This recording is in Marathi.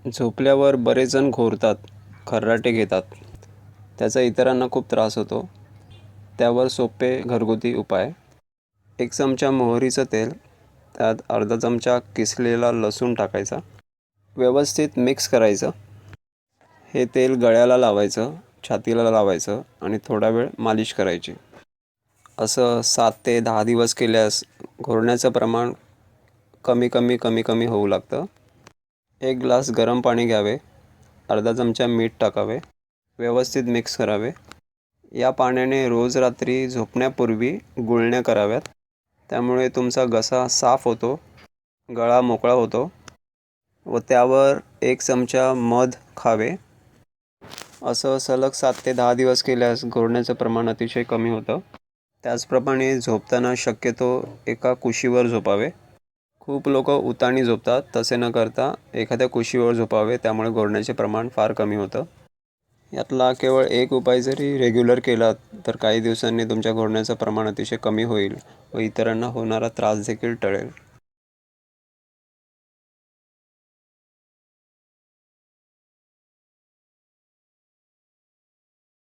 झोपल्यावर बरेच जण घोरतात, खर्राटे घेतात. त्याचा इतरांना खूप त्रास होतो. त्यावर सोपे घरगुती उपाय. 1 चमचा मोहरीचं तेल, त्यात अर्धा चमचा किसलेला लसूण टाकायचा. व्यवस्थित मिक्स करायचं. हे तेल गळ्याला लावायचं, छातीला लावायचं आणि थोडा वेळ मालिश करायची. असं 7 ते 10 दिवस केल्यास घोरण्याचं प्रमाण कमी कमी कमी कमी होऊ लागतं. 1 ग्लास गरम पाणी घ्यावे, अर्धा चमचा मीठ टाकावे, व्यवस्थित मिक्स करावे. या पाण्याने रोज रात्री झोपण्यापूर्वी गुळण्या कराव्यात. त्यामुळे तुमचा घसा साफ होतो, गळा मोकळा होतो व त्यावर 1 चमचा मध खावे. असं सलग 7 ते 10 दिवस केल्यास घोरण्याचं प्रमाण अतिशय कमी होतं. त्याचप्रमाणे झोपताना शक्यतो एका कुशीवर झोपावे. खूप लोक उताणी झोपतात, तसे न करता एखाद्या कुशीवर झोपावे. त्यामुळे घोरण्याचे प्रमाण फार कमी होतं. यातला केवळ एक उपाय जरी रेग्युलर केलात तर काही दिवसांनी तुमच्या घोरण्याचं प्रमाण अतिशय कमी होईल व इतरांना होणारा त्रास देखील टळेल.